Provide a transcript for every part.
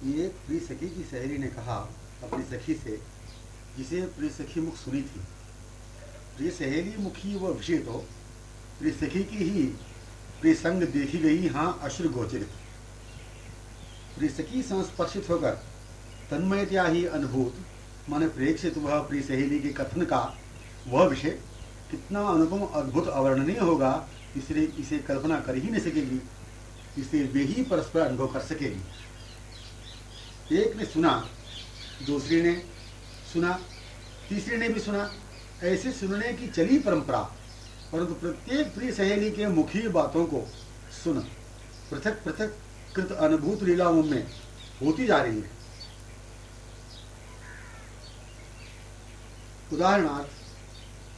ये प्रिय सखी की सहेली ने कहा अपनी सखी से, जिसे प्रिय सखी मुख सुनी थी। प्रिय सहेली मुखी वह विषय तो प्रिय सखी की ही प्रिय संग देखी गई, हाँ अश्रु गोचरित। प्रिय सखी संस्पर्शित होकर तन्मयतया ही अनुभूत माने प्रेक्षित वह प्रिय सहेली के कथन का वह विषय कितना अनुपम अद्भुत अवर्णनीय होगा, इसलिए इसे कल्पना कर ही नहीं सकेगी, इसे वे ही परस्पर अनुभव कर सकेगी। एक ने सुना, दूसरी ने सुना, तीसरी ने भी सुना, ऐसे सुनने की चली परंपरा, परंतु प्रत्येक प्रिय सहेली के मुखी बातों को सुन पृथक पृथक कृत अनुभूत लीलाओं में होती जा रही है। उदाहरणार्थ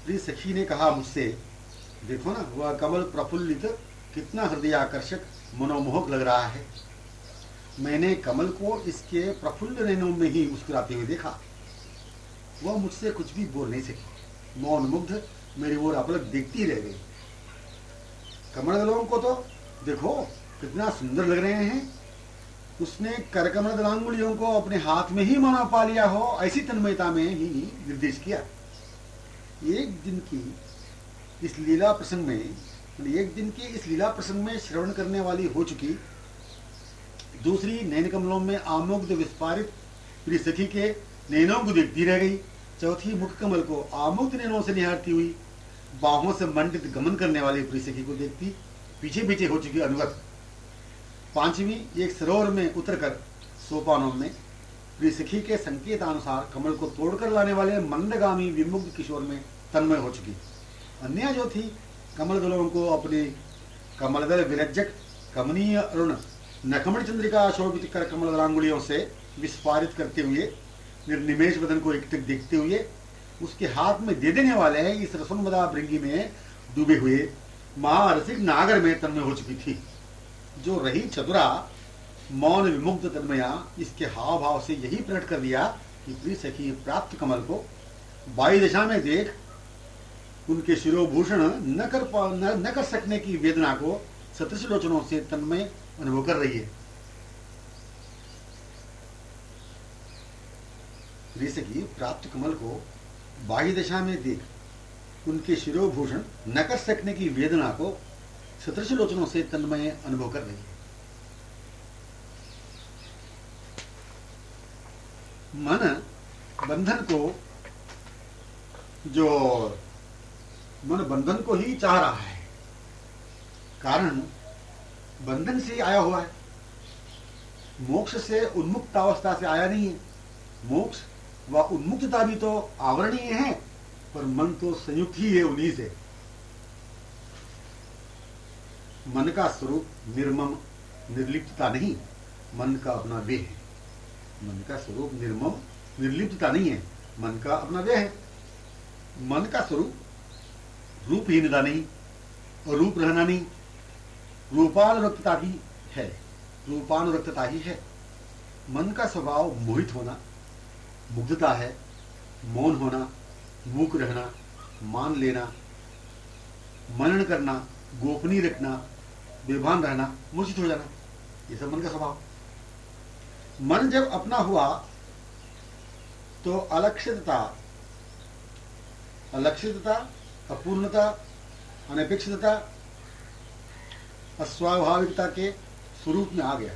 प्रिय सखी ने कहा मुझसे, देखो ना वह कमल प्रफुल्लित कितना हृदयाकर्षक मनोमोहक लग रहा है। मैंने कमल को इसके प्रफुल्ल नैनों में ही मुस्कुराते हुए देखा। वह मुझसे कुछ भी बोल नहीं सकी, मौन मुग्ध मेरी ओर अपलक देखती रह गई। कमल दलों को तो देखो कितना सुंदर लग रहे हैं। उसने करकमल दलांगुलियों को अपने हाथ में ही माना पा लिया हो, ऐसी तन्मयता में ही निर्देश किया। एक दिन की इस लीला प्रसंग में श्रवण करने वाली हो चुकी, दूसरी नैन कमलों में आमुग्ध विस्फारित प्रिय सखी के नैनों को देखती रह गई। चौथी मुख कमल को आमुग्ध नैनों से निहारती हुई बाहों से मंडित गमन करने वाली प्रिय सखी को देखती पीछे पीछे हो चुकी अनुगत। पांचवी एक सरोवर में उतरकर सोपानों में प्रिय सखी के संकेतानुसार कमल को तोड़कर लाने वाले मंदगामी विमुग्ध किशोर में तन्मय हो चुकी। अन्य जो थी कमल दलों को अपने कमलदल विरज्जक कमनीय अरुण नखमण चंद्रिका शोभित कर कमल दलांगुलियों से विस्फारित करते हुए निर्निमेष बदन को एकटक देखते हुए उसके हाथ में दे देने वाले हैं इस रसोन्मदा भृंगी में डूबे हुए महारसिक नागर में तन्मय हो चुकी थी। जो रही चतुरा मौन विमुग्ध तन्मया इसके हाव भाव से यही प्रकट कर दिया कि प्रिय सखी प्राप्त कमल को वायु दिशा में देख उनके शिरोभूषण न कर सकने की वेदना को सतृष लोचनों से तन्मय अनुभव कर रही है। प्रिय सखी प्राप्त कमल को बाह्य दिशा में देख उनके शिरोभूषण न कर सकने की वेदना को सतृष लोचनों से तन्मय अनुभव कर रही है। मन बंधन को ही चाह रहा है, कारण बंधन से आया हुआ है, मोक्ष से उन्मुक्त अवस्था से आया नहीं है। मोक्ष व उन्मुक्तता भी तो आवरणीय है, पर मन तो संयुक्त ही है उन्हीं से। मन का स्वरूप निर्मम निर्लिप्तता नहीं, मन का अपना वे है। मन का स्वरूप निर्मम निर्लिप्तता नहीं है, मन का अपना वे है। मन का स्वरूप रूपहीनता नहीं और रूप रहना नहीं, रूपानुरक्तता भी है, रूपानुरक्तता ही है। मन का स्वभाव मोहित होना, मुग्धता है, मौन होना, मूक रहना, मान लेना, मनन करना, गोपनीय रखना, बेभान रहना, मूर्छित हो जाना, ये सब मन का स्वभाव। मन जब अपना हुआ तो अलक्षितता, अपूर्णता, अनपेक्षितता, अस्वाभाविकता के स्वरूप में आ गया।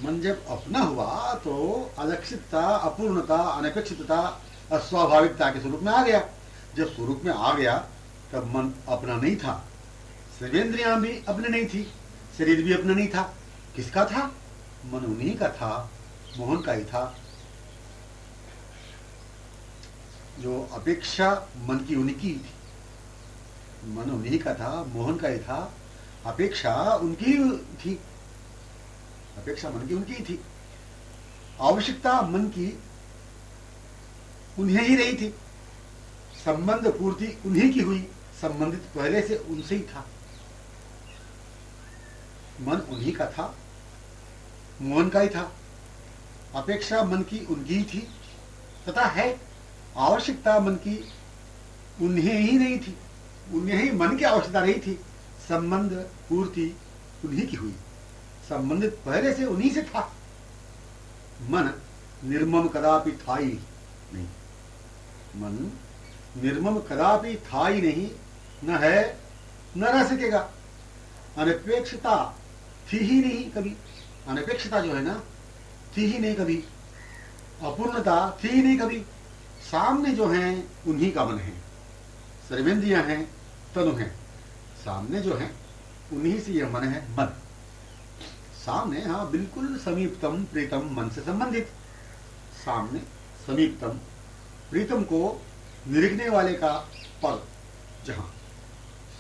मन जब अपना हुआ तो अलक्षितता, अपूर्णता, अनपेक्षितता, अस्वाभाविकता के स्वरूप में आ गया। जब स्वरूप में आ गया तब मन अपना नहीं था, सर्वेंद्रियां भी अपने नहीं थी, शरीर भी अपना नहीं था। किसका था? मन उन्हीं का था, मोहन का ही था। जो अपेक्षा मन की उनकी थी, मन उन्हीं का था, मोहन का ही था, अपेक्षा उनकी थी, अपेक्षा मन की उनकी थी, आवश्यकता मन की उन्हें ही रही थी, संबंध पूर्ति उन्हीं की हुई, संबंधित पहले से उनसे ही था। मन उन्हीं का था, मोहन का ही था, अपेक्षा मन की उनकी ही थी तथा है, आवश्यकता मन की उन्हें ही नहीं थी, उन्हें ही मन की आवश्यकता रही थी, संबंध पूर्ति उन्हीं की हुई, संबंधित पहले से उन्हीं से था। मन निर्मम कदापि था ही नहीं, मन निर्मम कदापि था ही नहीं, न है न रह सकेगा। अनपेक्षता थी ही नहीं कभी, अनपेक्षता जो है ना थी ही नहीं कभी, अपूर्णता थी ही नहीं कभी। सामने जो है उन्हीं का मन है, सर्वेंद्रियां हैं, तनु है, सामने जो है उन्हीं से यह मन है। मन सामने, हाँ बिल्कुल समीपतम प्रीतम मन से संबंधित, सामने समीपतम प्रीतम को निरखने वाले का पग, जहां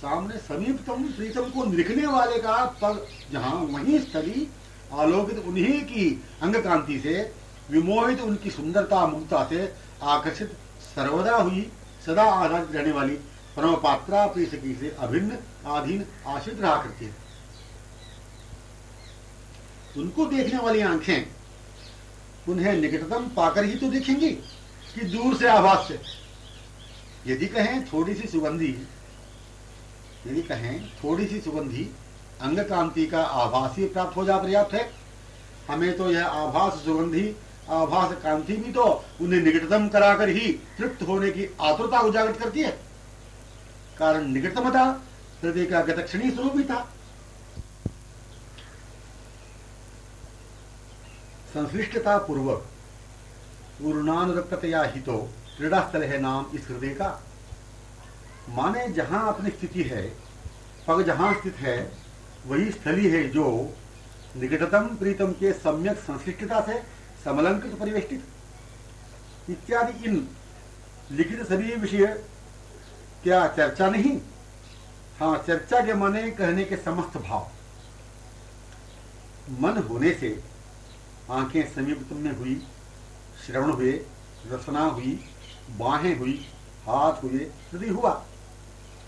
सामने समीपतम प्रीतम को निरखने वाले का पग जहां, वहीं स्थली आलोकित उन्हीं की अंग कांति से, विमोहित उनकी सुंदरता मुग्धता से आकर्षित, सर्वदा हुई सदा आधारित रहने वाली परम पात्रा प्रिय सखी से अभिन्न आधीन आश्रित रहा करती है। उनको देखने वाली आंखें उन्हें निकटतम पाकर ही तो देखेंगी कि दूर से आभास से। यदि कहें थोड़ी सी सुगंधी, यदि कहें थोड़ी सी सुगंधी अंग कांति का आभास ही प्राप्त हो जा पर्याप्त है। हमें तो यह आभास सुगंधी, आभास कांति भी तो उन्हें निकटतम कराकर ही तृप्त होने की आतुरता उजागर करती है। कारण निकटतमता हृदय का गतक्षणी स्वरूप ही था। संश्लिष्टता पूर्वक पूर्णानुरक्तया ही तो क्रीड़ा स्थल है नाम इस हृदय का। माने जहां अपनी स्थिति है, पग जहां स्थित है वही स्थली है जो निकटतम प्रीतम के सम्यक संश्लिष्टता से समलंकृत परिवेष्टित। इत्यादि इन लिखित सभी विषय क्या चर्चा नहीं? हाँ, चर्चा के माने कहने के समस्त भाव। मन होने से आंखें समीपतम में हुई, श्रवण हुए, रसना हुई, बाहें हुई, हाथ हुए, हृदय हुआ,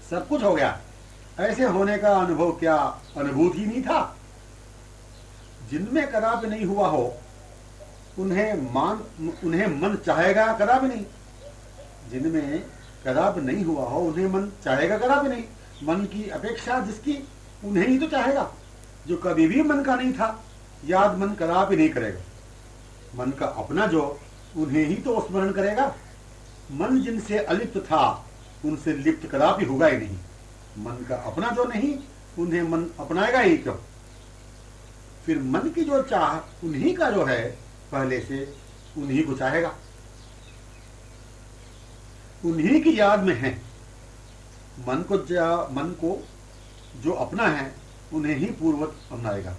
सब कुछ हो गया। ऐसे होने का अनुभव क्या अनुभूत ही नहीं था? जिनमें कदापि नहीं हुआ हो उन्हें मन चाहेगा कदापि नहीं। जिनमें कदापि नहीं हुआ हो उन्हें मन चाहेगा कदापि नहीं। मन की अपेक्षा जिसकी, उन्हें ही तो चाहेगा। जो कभी भी मन का नहीं था, याद मन कदापि नहीं करेगा। मन का अपना जो, उन्हें ही तो स्मरण करेगा। मन जिनसे अलिप्त था उनसे लिप्त कदापि होगा ही नहीं। मन का अपना जो नहीं, उन्हें मन अपनाएगा ही क्यों? फिर मन की जो चाह, उन्हीं का जो है पहले से, उन्हीं को चाहेगा, उन्हीं की याद में है। मन को जो अपना है उन्हें ही पूर्वत अपनाएगा।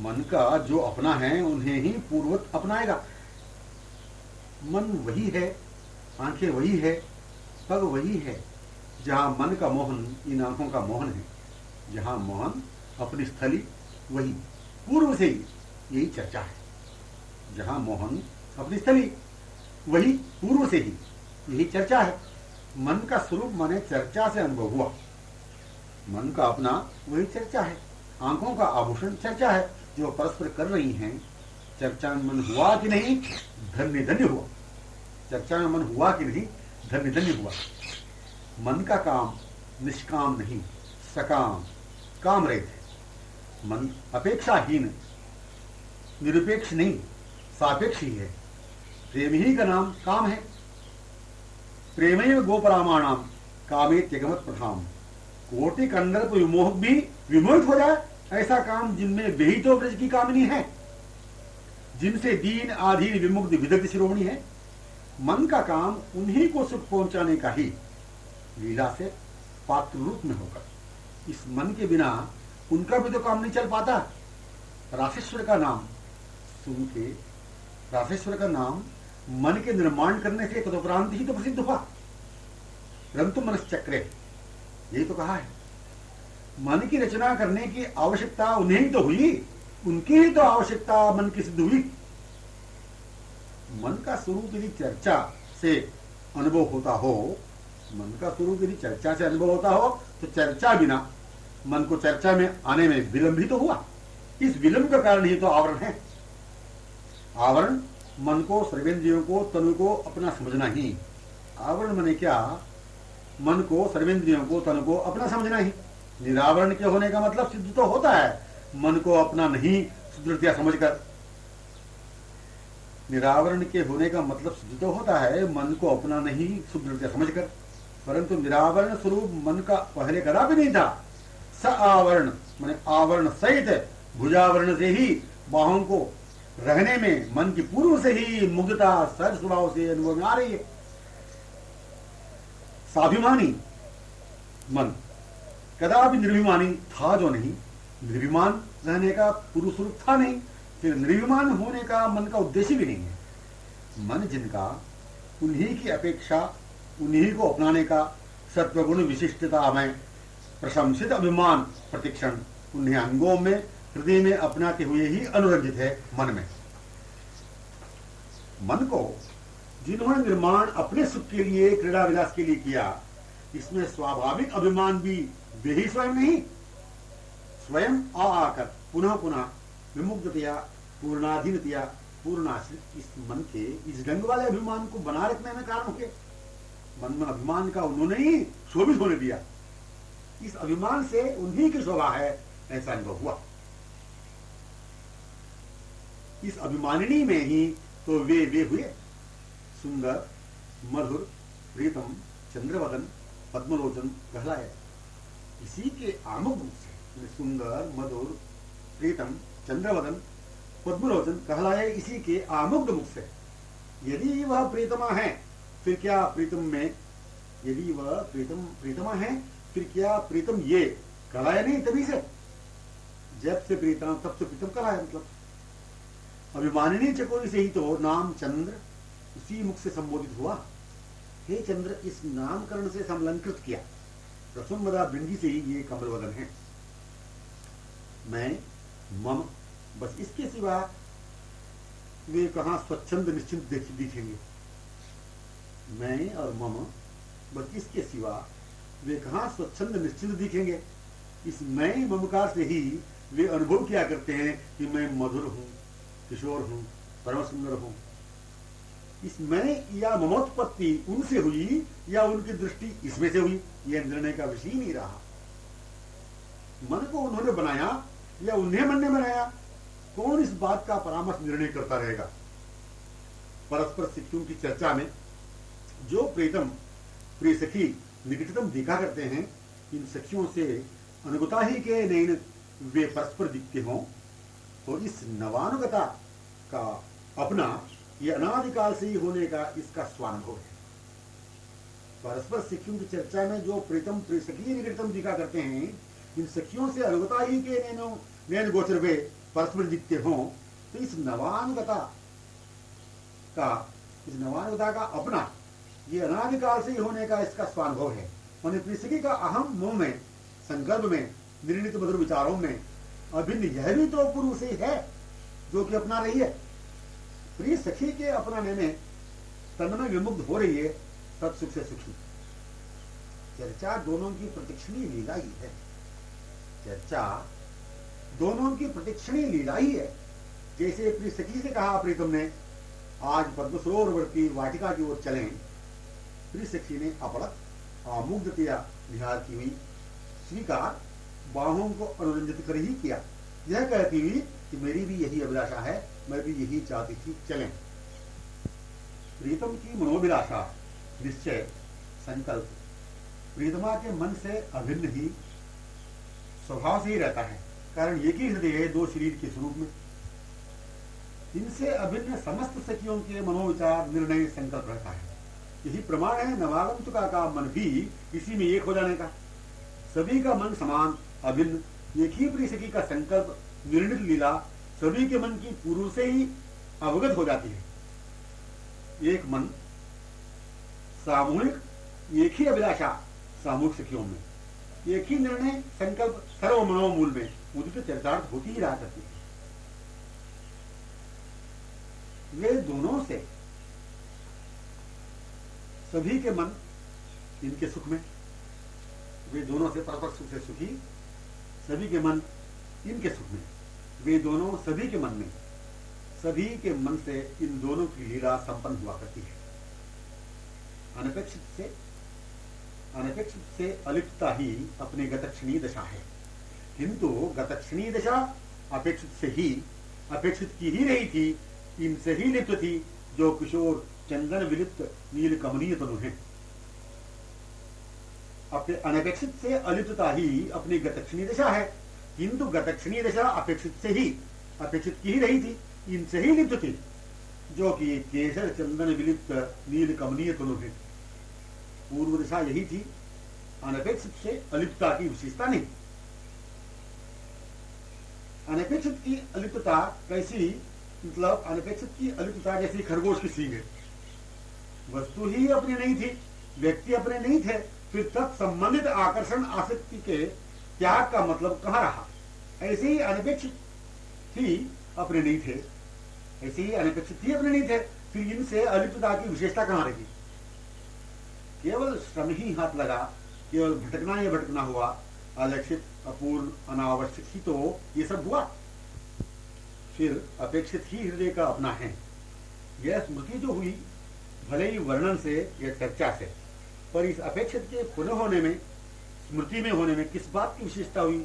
मन का जो अपना है उन्हें ही पूर्वत अपनाएगा। मन वही है, आंखें वही है, पग वही है। जहां मन का मोहन इन आंखों का मोहन है, जहां मोहन अपनी स्थली वही पूर्व से ही, यही चर्चा है। जहां मोहन अपनी स्थली वही पूर्व से ही, यही चर्चा है। मन का स्वरूप माने चर्चा से अनुभव हुआ। मन का अपना वही चर्चा है। आंखों का आभूषण चर्चा है जो परस्पर कर रही हैं। चर्चा में मन हुआ कि नहीं, धन्य धन्य हुआ। चर्चा में मन हुआ कि नहीं, धन्य धन्य हुआ। मन का काम निष्काम नहीं, सकाम, काम रहित है। मन अपेक्षाहीन, निरपेक्ष नहीं, सापेक्ष ही है। प्रेम ही का नाम काम है। प्रेमेव गोपरामाणाम कामे त्यगमत प्रथाम। कोटि कंदर्प विमोह भी विमोहित हो जाए, ऐसा काम जिनमें बेही तो ब्रज की कामिनी है, जिनसे दीन आधीन विमुक्त विदग्ध शिरोमणि है। मन का काम उन्हीं को सुख पहुंचाने का ही, लीला से पात्र रूप में होकर। इस मन के बिना उनका भी तो काम नहीं चल पाता। राशेश्वर का नाम सुन के, राशेश्वर का नाम मन के निर्माण करने से तदुपरांत ही तो प्रसिद्ध हुआ। परंतु मनश्चक्रे, यही तो कहा है। मन की रचना करने की आवश्यकता उन्हें ही तो हुई, उनकी ही तो आवश्यकता मन की सिद्ध हुई। मन का स्वरूप यदि चर्चा से अनुभव होता हो, मन का स्वरूप यदि चर्चा से अनुभव होता हो, तो चर्चा बिना मन को चर्चा में आने में विलंब ही तो हुआ। इस विलंब का कारण ही तो आवरण है। आवरण मन को, सर्वेंद्रियों को, तनु को अपना समझना ही। आवरण माने क्या? मन को, सर्वेंद्रियों को, तनु को अपना समझना ही। निरावरण के होने का मतलब सिद्ध तो होता है मन को अपना नहीं सुदृढ़ता समझकर। निरावरण के होने का मतलब सिद्ध तो होता है मन को अपना नहीं सुदृढ़ समझकर, परंतु निरावरण स्वरूप मन का पहले कदापि नहीं था। स आवरण माने आवरण सहित भुजावरण से ही बाहों को रहने में मन की पूर्व से ही मुग्धता सहज स्वभाव से अनुभव में आ रही है। स्वाभिमानी मन कदापि निर्भिमानी था जो नहीं, निर्भिमान रहने का पूर्व स्वरूप था नहीं, फिर निर्भिमान होने का मन का उद्देश्य भी नहीं है। मन जिनका उन्हीं की अपेक्षा उन्हीं को अपनाने का सत्वगुण विशिष्टता में प्रशंसित अभिमान प्रतिक्षण उन्हें अंगों में हृदय में अपनाते हुए ही अनुरंजित है। मन को जिन्होंने निर्माण अपने सुख के लिए क्रीड़ा विलास के लिए किया, इसमें स्वाभाविक अभिमान भी वे ही स्वयं नहीं, स्वयं आकर पुनः पुनः विमुग्धतया पूर्णाधीनतया पूर्णाश्रित इस मन के इस ढंग वाले अभिमान को बना रखने में कारण हुए। मन में अभिमान का उन्होंने ही शोभित होने दिया, इस अभिमान से उन्हीं की शोभा है ऐसा अनुभव हुआ। इस अभिमानिनी में ही तो वे हुए सुंदर मधुर प्रीतम चंद्रवदन पद्मलोचन कहलाए। इसी के आमुख से सुंदर मधुर प्रीतम चंद्रवदन पद्मलोचन कहलाए, इसी के आमुग्ध मुख से। यदि वह प्रीतमा है फिर क्या प्रीतम में, यदि वह प्रीतमा है फिर क्या प्रीतम ये कहलाए नहीं तभी से, जब से प्रीतम तब से प्रीतम कहलाए। मतलब अभिमानिनी चकोरी से ही तो नाम चंद्र उसी मुख से संबोधित हुआ। हे चंद्र, इस नामकरण से समलंकृत किया। रसुमदा बिंदी से ही ये कमलवदन है। मैं मम बस इसके सिवा वे कहां स्वच्छंद निश्चिंत दिखेंगे। मैं और मम बस इसके सिवा वे कहां स्वच्छंद निश्चिंत दिखेंगे। इस मैं ममकार से ही वे अनुभव किया करते हैं कि मैं मधुर हूं, किशोर हूं, परम सुंदर हूं। इस मैं या ममोत्पत्ति उनसे हुई या उनकी दृष्टि इसमें से हुई, यह निर्णय का विषय नहीं रहा। मन को उन्होंने बनाया या उन्हें मन ने बनाया, कौन इस बात का परामर्श निर्णय करता रहेगा। परस्पर सिक्खों की चर्चा में जो प्रीतम प्रिय सखी निकटतम दिखा करते हैं, इन सखियों से अनुगता ही के नयन वे परस्पर दिखते हों, तो इस नवानुगता का अपना ये अनादिकाल से ही होने का इसका स्वानुभव है। परस्पर सखियों की चर्चा में जो प्रीतम प्रिय सखी निकटतम दिखा करते हैं, इन सखियों से अनुगता ही के नयन गोचर वे परस्पर दिखते हों, तो इस नवानुगता का अपना ये अनादिकाल से ही होने का इसका स्वानुभव है। उन्हें प्रिय का अहम मोह में, संकल्प में, निर्णित मधुर विचारों में अभिन्न यह भी तो पूर्व से है जो कि अपना रही है। प्रिय सखी के अपनाने में तन्मय विमुग्ध हो रही है, तत्सुख से सुखी। चर्चा दोनों की प्रतिक्षणीय लीला ही है। चर्चा दोनों की प्रतिक्षणीय लीला ही है। जैसे प्रिय सखी से कहा प्रीतम ने, आज पद्म सरोवरवर्ती वाटिका की ओर चलें। प्रिय सखी ने अपलक आमुग्धतया निहार की हुई, स्वीकार बाहों को अनुरंजित कर ही किया, यह कहती हुई कि मेरी भी यही अभिलाषा है, मैं भी यही चाहती थी, चलें। प्रीतम की मनोभिलाषा, निश्चय, संकल्प प्रीतमा के मन से अभिन्न ही स्वभाव से ही रहता है। कारण एक ही हृदय है दो शरीर के स्वरूप में। इनसे अभिन्न समस्त सखियों के मनोविचार, निर्णय, संकल्प रहता है। यही प्रमाण है नवागंतुका का मन भी इसी में एक हो जाने का। सभी का मन समान, अभिन्न, एक ही प्रिय सखी का संकल्प, निर्णित लीला सभी के मन की पूर्व से ही अवगत हो जाती है। एक मन, सामूहिक, एक ही अभिलाषा सामूहिक सखियों में, एक ही निर्णय, संकल्प सर्व मनोमूल में उदित चरितार्थ होती ही रहा करती है। वे दोनों से सभी के मन इनके सुख में, वे दोनों से परस्पर सुख से सुखी, सभी के मन इनके सुख में, वे दोनों सभी के मन में, सभी के मन से इन दोनों की लीला संपन्न हुआ करती है। अनपेक्षित से अलिप्तता ही अपनी गतक्षणीय दशा है, किंतु गतक्षणीय दशा अपेक्षित की ही रही थी, इनसे ही लिप्त थी जो किशोर चंदन विलिप्त नील कमनीय तनु है। अपने अनपेक्षित से अलिप्तता ही अपनी गतक्षणीय दशा है, किंतु गतक्षणीय दशा अपेक्षित से ही अपेक्षित की ही रही थी, इनसे ही लिप्त थी जो कि केसर चंदन विलिप्त नील कमनीय तनु है। पूर्व दशा यही थी, अनपेक्षित से अलिप्तता की विशेषता नहीं। अनपेक्षित की अलिप्तता कैसी, मतलब अनपेक्षित की अलिप्तता जैसी खरगोश की सींग है। वस्तु ही अपनी नहीं थी, व्यक्ति अपने नहीं थे, फिर तत्संबंधित आकर्षण आसक्ति के त्याग का मतलब कहां रहा। ऐसे ही अनपेक्षित ही अपने नहीं थे, ऐसे ही अनपेक्षित ही अपने नहीं थे, फिर इनसे अलिप्तता की विशेषता कहां रही। केवल श्रम ही हाथ लगा, केवल भटकना ही भटकना हुआ, अलक्षित अपूर्ण अनावश्यक ही तो ये सब हुआ। फिर अपेक्षित ही हृदय का अपना है। यह स्मृति जो हुई भले ही वर्णन से या चर्चा से, पर इस अपेक्षित के पुनः होने में, स्मृति में होने में किस बात की विशेषता हुई।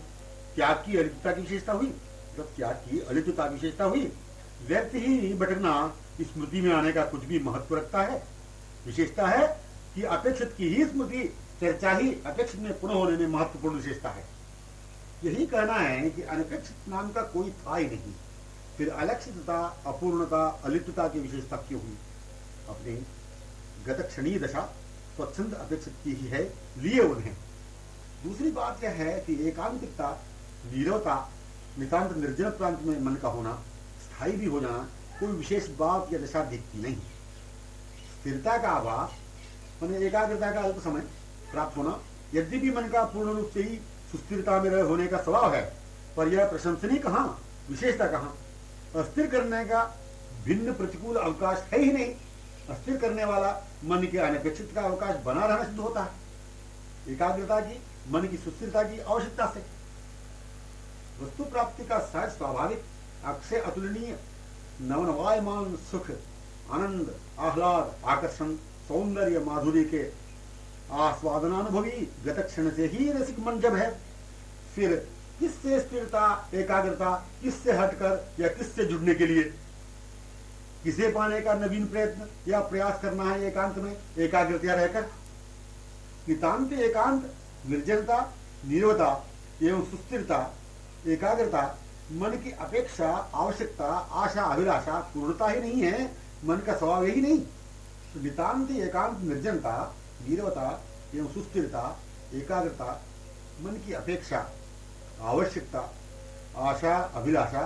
त्याग की अलिप्तता की विशेषता हुई, जब त्याग की अलिप्तता की विशेषता हुई। व्यक्ति ही भटकना स्मृति में आने का कुछ भी महत्व रखता है। विशेषता है कि अपेक्षित की ही स्मृति, चर्चा ही अपेक्षित में पुनः होने में महत्वपूर्ण विशेषता है। यही कहना है कि अनपेक्षित नाम का कोई था ही नहीं, फिर अलक्षितता, अपूर्णता, अलिप्तता की विशेषता क्यों हुई। अपनी गतक्षणीय दशा स्वच्छंद अपेक्षित की ही है, लिए उन्हें। दूसरी बात यह है कि एकांतिकता, नीरवता, नितांत निर्जन प्रांत में मन का होना, स्थायी भी हो जाना कोई विशेष बात या दशा दिखती नहीं। स्थिरता का आभास, मैंने एकाग्रता का अल्प समय प्राप्त होना, यद्यपि मन का पूर्ण रूप से ही सुस्थिरता में होने का स्वभाव है, पर यह प्रशंसनीय कहां, विशेषता कहां। अस्थिर करने का भिन्न प्रतिकूल अवकाश है ही नहीं। अस्थिर करने वाला मन के अनपेक्षित का अवकाश बना रहना सिद्ध होता है। एकाग्रता की, मन की सुस्थिरता की आवश्यकता से वस्तु प्राप्ति का सहज स्वाभाविक, अक्षय अतुलनीय, नवनवायमान सुख, आनंद, आह्लाद, आकर्षण, सौंदर्य, माधुर्य के आस्वादनानुभवी गतक्षण से ही रसिक मन जब है, फिर किससे स्थिरता, एकाग्रता, किससे हटकर या किससे जुड़ने के लिए, किसे पाने का नवीन प्रयत्न या प्रयास करना है एकांत में, एकाग्रता रहकर। नितांत एकांत, निर्जनता, नीरवता एवं सुस्थिरता, एकाग्रता मन की अपेक्षा, आवश्यकता, आशा, अभिलाषा, पूर्णता ही नहीं है, मन का स्वभाव यही नहीं। तो नितांत एकांत, निर्जनता, नीरवता एवं सुस्थिरता, एकाग्रता मन की अपेक्षा, आवश्यकता, आशा, अभिलाषा,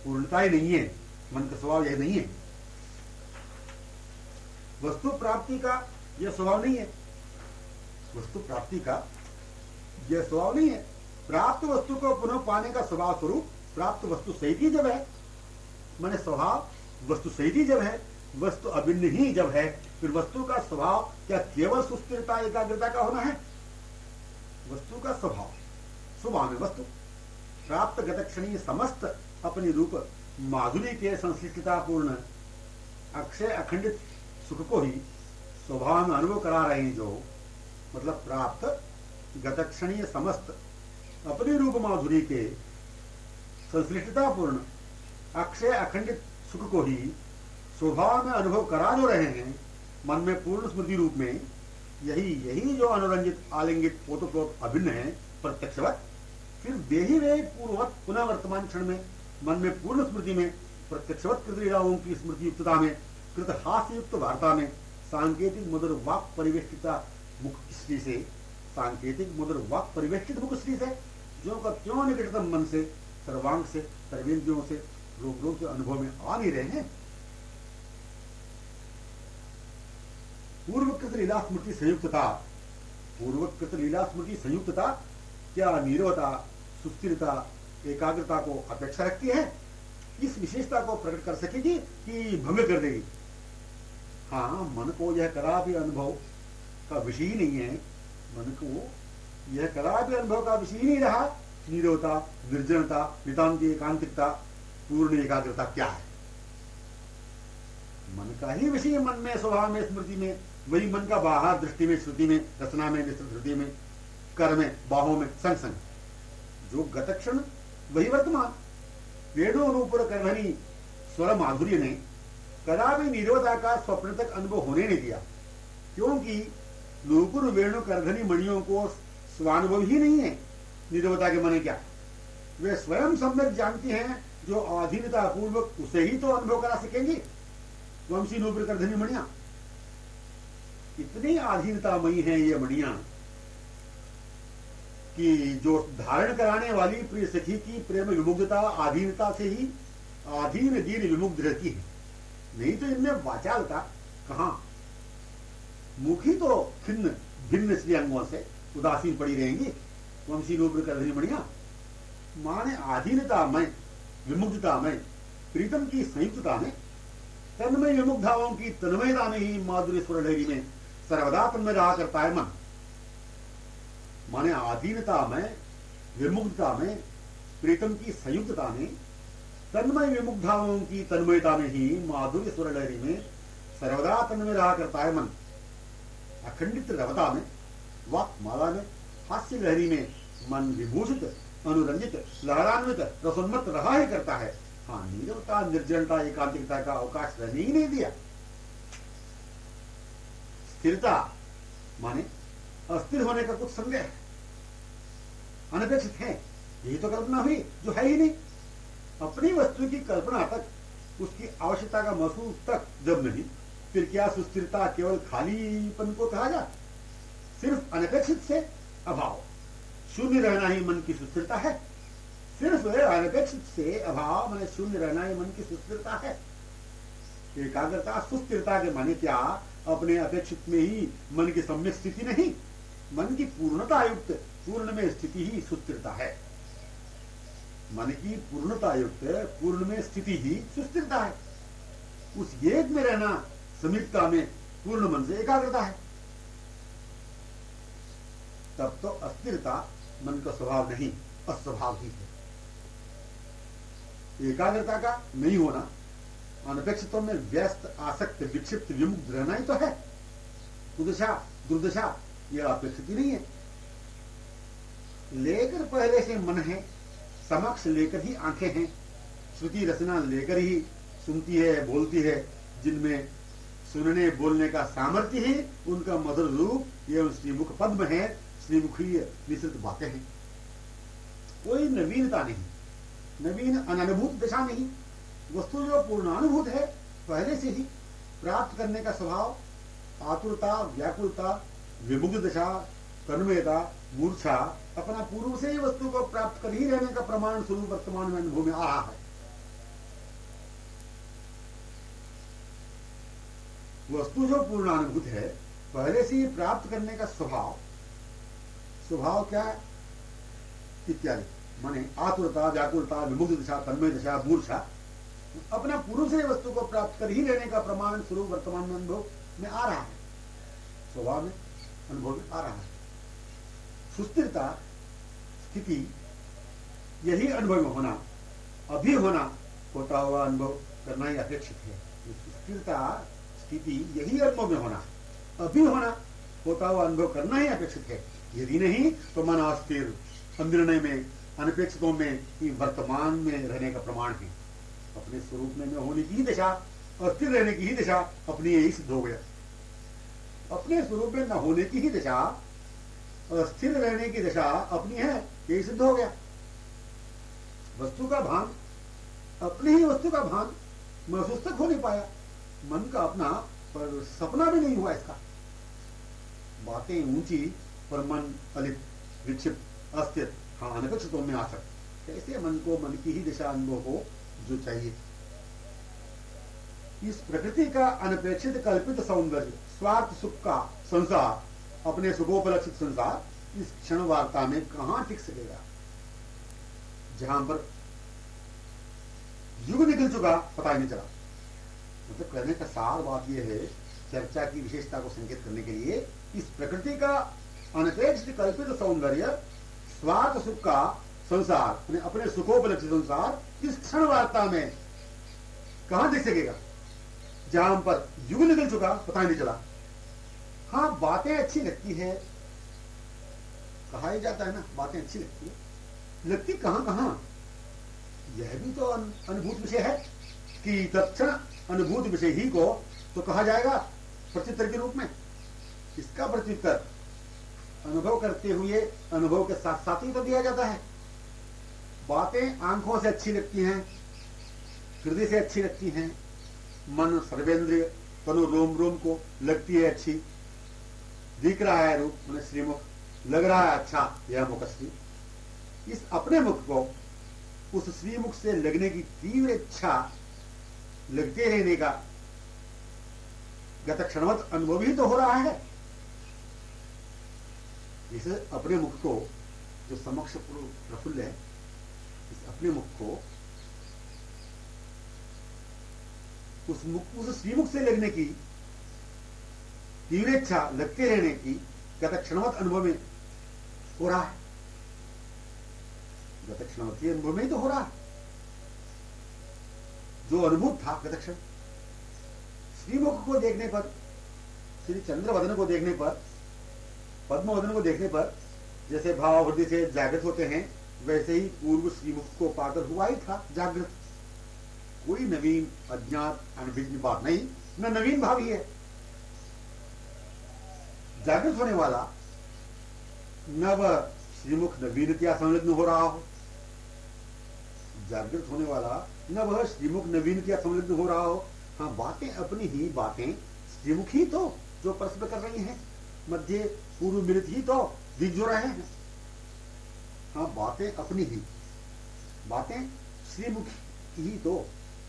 पूर्णता ही नहीं है, मन का स्वभाव यह नहीं है। वस्तु प्राप्ति का यह स्वभाव नहीं है, वस्तु प्राप्ति का यह स्वभाव नहीं है। प्राप्त वस्तु को पुनः पाने का स्वभाव स्वरूप प्राप्त वस्तु सहित ही जब है, माने स्वभाव वस्तु सहित ही जब है, वस्तु अभिन्न ही जब है, फिर वस्तु का स्वभाव क्या केवल सुस्थिरता, एकाग्रता का होना है। वस्तु का स्वभाव, स्वभाव में वस्तु प्राप्त गतक्षणीय समस्त अपनी रूप माधुरी के संश्लिष्टता पूर्ण अक्षय अखंडित सुख को ही स्वभाव में अनुभव करा रहे हैं। जो मतलब प्राप्त गतक्षणीय समस्त अपनी रूप माधुरी के संश्लिष्टता पूर्ण अक्षय अखंडित सुख को ही स्वभाव में अनुभव करा जो रहे हैं, मन में पूर्ण स्मृति रूप में, यही जो अनुरंजित, आलिंगित, पोतप्रोत अभिन्न है प्रत्यक्षवत, फिर वे ही वे पूर्ववत पुनः वर्तमान क्षण में मन में पूर्ण स्मृति में प्रत्यक्षवत कृत लीलाओं की स्मृति युक्तता में, कृत हास्य युक्त वार्ता में, सांकेतिक मधुर वाक परिवेष्टिता मुख श्री से, सांकेतिक मधुर वाक परिवेष्टित मुख श्री से, जो का त्यों निकटतम मन से, सर्वांग से, सर्वेंद्रियों से, रोग के अनुभव में आ नहीं रहे हैं। पूर्वकृत लीला स्मृति संयुक्तता, पूर्वकृत लीला स्मृति संयुक्तता क्या नीरवता, सुस्थिरता, एकाग्रता को अपेक्षा रखती है, इस विशेषता को प्रकट कर सकेगी कि भंग कर देगी। हाँ, मन को यह करा भी अनुभव का विषय ही नहीं है, मन को यह करा भी अनुभव का विषय ही नहीं रहा। नीरवता, निर्जनता, नितांत एकांतिकता, पूर्ण एकाग्रता क्या है। मन का ही विषय मन में, स्वभाव में, स्मृति में, वही मन का बाहर दृष्टि में, श्रुति में, रचना में, निश्चित में, कर में, बाहों में, संग संग जो गतक्षण वही वर्तमान। वेणु अनुपुर कर्मणि स्वर माधुर्य ने कदा भी निरोधा का स्वप्न तक अनुभव होने नहीं दिया, क्योंकि नूपुर वेणु करधनी मणियों को स्वानुभव ही नहीं है। निरोधा के माने क्या? वे स्वयं सम्यक जानती हैं, जो अधीनता पूर्वक उसे ही तो अनुभव करा सकेंगी। वंशी नूपुर करधनी मणियां इतनी अधीनतामयी हैं ये मणियां कि जो धारण कराने वाली प्रिय सखी की प्रेम विमुग्धता अधीनता से ही अधीन दीन विमुग्ध रहती है। नहीं तो इनमें वाचालता कहां? मुखी तो खिन्न भिन्न श्रीअंगों से उदासीन पड़ी रहेंगी। वंशी नूपुर करधनी मणियां माने आधीनता में, विमुग्धता में, प्रीतम की संयुक्तता में, तन्मय विमुग्धाओं की तन्मयता में ही माधुर्य स्वर लहरी में सर्वदा तन्मय रहा करता है मन। माने आधीनता में, विमुग्धता में, प्रीतम की संयुक्तता में, तन्मय विमुग्धाओं की तन्मयता में ही माधुर्य स्वर लहरी में सर्वदा तन्मय रहा करता है मन। अखंडित रवता में, वाक माला में, हास्य लहरी में मन विभूषित, अनुरंजित, लहरान्वित, रसोन्मत्त रहा ही करता है। हाँ, नीरवता, निर्जनता, एकांतिकता का अवकाश रहने ही नहीं दिया। स्थिरता माने अस्थिर होने का कुछ संदेह है, अनपेक्षित है, यही तो कल्पना हुई जो है ही नहीं। अपनी वस्तु की कल्पना तक, उसकी आवश्यकता का महसूस तक जब नहीं, फिर क्या सुस्थिरता केवल खालीपन को कहा जाए? सिर्फ अनपेक्षित से अभाव, शून्य रहना ही मन की सुस्थिरता है। सिर्फ अनपेक्षित से अभाव माने शून्य रहना ही मन की सुस्थिरता है। एकाग्रता सुस्थिरता के माने क्या? अपने अपेक्षित में ही मन की सम्यक स्थिति नहीं, मन की पूर्णता युक्त पूर्ण में स्थिति ही सुस्थिरता है। मन की पूर्णता युक्त पूर्ण में स्थिति ही सुस्थिरता है। उस एक में रहना, समीपता में, पूर्ण मन से एकाग्रता है। तब तो अस्थिरता मन का स्वभाव नहीं, अस्वभाव ही है। एकाग्रता का नहीं होना, अनपेक्षितों में व्यस्त, आसक्त, विक्षिप्त, विमुक्त रहना ही तो है। कुदशा, दुर्दशा यह अपेक्षित ही नहीं है। लेकर पहले से मन है, समक्ष लेकर ही आंखें हैं, श्रुति रचना लेकर ही सुनती है, बोलती है, जिनमें सुनने बोलने का सामर्थ्य है, उनका मधुर रूप एवं श्रीमुख पद्म है, श्रीमुखीय निश्चित बातें हैं। कोई नवीनता नहीं, नवीन अनुभूत दशा नहीं। वस्तु जो पूर्णानुभूत है, पहले से ही प्राप्त करने का स्वभाव, आतुरता, व्याकुलता, विमुग्ध दशा, तन्मयता, मूर्छा, अपना पूर्व से ही वस्तु को प्राप्त कर ही रहने का प्रमाण स्वरूप वर्तमान में अनुभव में आ रहा है। वस्तु जो पूर्णानुभूत है, पहले से ही प्राप्त करने का स्वभाव, स्वभाव क्या है इत्यादि माने आतुरता, व्याकुलता, विमुग्ध दशा, तन्मय दशा, मूर्छा, अपना पूर्व से वस्तु को प्राप्त कर ही रहने का प्रमाण स्वरूप वर्तमान में अनुभव में आ रहा है, स्वभाव में अनुभव में आ रहा है। सुस्थिरता स्थिति यही अनुभव में होना, अभी होना, होता हुआ अनुभव करना ही अपेक्षित है। स्थिरता स्थिति यही अनुभव में होना, अभी होना, होता हुआ अनुभव करना ही अपेक्षित है। यदि नहीं तो मन अस्थिर, निर्णय में, अनपेक्षितों में, वर्तमान में रहने का प्रमाण है। अपने स्वरूप में न होने की ही दशा, अस्थिर रहने की ही दशा अपनी यही सिद्ध हो गया। अपने स्वरूप में न होने की ही दशा, अस्थिर रहने की दशा अपनी है, यही सिद्ध हो गया। वस्तु का भान, अपनी ही वस्तु का भान महसूस तक हो नहीं पाया, मन का अपना पर सपना भी नहीं हुआ इसका। बातें ऊंची पर मन अलिप्त, विक्षिप्त, अस्थिर, हाँ अनपेक्षितों में आसक्त। कैसे मन को मन की ही दिशा अनुभव हो जो चाहिए। इस प्रकृति का अनपेक्षित कल्पित सौंदर्य, स्वार्थ सुख का संसार, अपने सुखोपलक्षित संसार इस क्षण वार्ता में कहां टिक सकेगा, जहां पर युग निकल चुका पता ही नहीं चला। मतलब कहने का सार बात यह है, चर्चा की विशेषता को संकेत करने के लिए, इस प्रकृति का अनपेक्षित कल्पित सौंदर्य, स्वार्थ सुख का संसार, अपने सुखोपलक्षित संसार इस क्षण वार्ता में कहां दिख सकेगा, जहां पर युग निकल चुका पता ही नहीं चला। हाँ, बातें अच्छी लगती है, कहा ही जाता है ना, बातें अच्छी लगती है, लगती कहां कहां, यह भी तो अनुभूत विषय है। की तत्क्षण अनुभूत विषय ही को तो कहा जाएगा प्रत्युत्तर के रूप में। इसका प्रत्युत्तर अनुभव करते हुए अनुभव के साथ साथ ही तो दिया जाता है। बातें आंखों से अच्छी लगती हैं, हृदय से अच्छी लगती हैं, मन सर्वेंद्रिय तनु रोम रोम को लगती है अच्छी, दिख रहा है रूप मैंने श्रीमुख, लग रहा है अच्छा यह मुखश्री। इस अपने मुख को उस श्रीमुख से लगने की तीव्र इच्छा, लगते रहने का गत क्षणवत अनुभव ही तो हो रहा है। इस अपने मुख को जो समक्ष प्रफुल्ल है, इस अपने मुख को उस श्रीमुख से लगने की तीव्र इच्छा, लगते रहने की गत क्षणवत अनुभव में हो रहा है। गत क्षणवती अनुभव में ही तो हो रहा है। जो अनुभूत था गत क्षण, श्रीमुख को देखने पर, श्री चंद्रवदन को देखने पर, पद्मवदन को देखने पर जैसे भाव हृदय से जागृत होते हैं, वैसे ही पूर्व श्रीमुख को पाकर हुआ ही था जागृत। कोई नवीन अज्ञात अनभिज्ञ बात नहीं, न नवीन भाव ही है। जागृत होने वाला न वह श्रीमुख नवीनतया संलग्न हो रहा हो, जागृत होने वाला न वह श्रीमुख नवीनतया संलग्न हो रहा हो। हाँ, बातें अपनी ही बातें श्रीमुख ही तो जो परस्पर कर रही हैं, मध्य पूर्व मिलित ही तो दिख जो रहे हैं। हाँ, बातें अपनी ही, बातें श्रीमुख ही तो,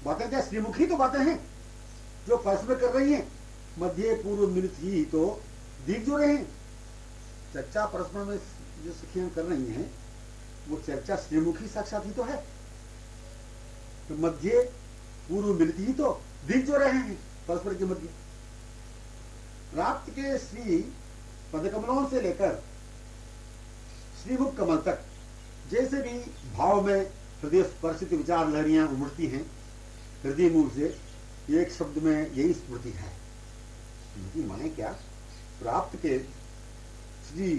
बातें क्या श्रीमुख ही तो बातें हैं जो परस्पर कर रही हैं, मध्य पूर्व मिलित ही तो दिख जो रहे हैं। चर्चा परस्पर में जो सखियां कर रही हैं, वो चर्चा श्रीमुखी साक्षात ही तो है। तो मध्य पूर्व मिलित ही तो दिख जो रहे हैं परस्पर के मध्य। रात के श्री पदकमलों से लेकर श्रीमुख कमल तक जैसे भी भाव में हृदय स्पर्शित विचार लहरियां उमड़ती हैं, हृदय मूल से एक शब्द में यही स्मृति है। स्मृति माने क्या? प्राप्त के श्री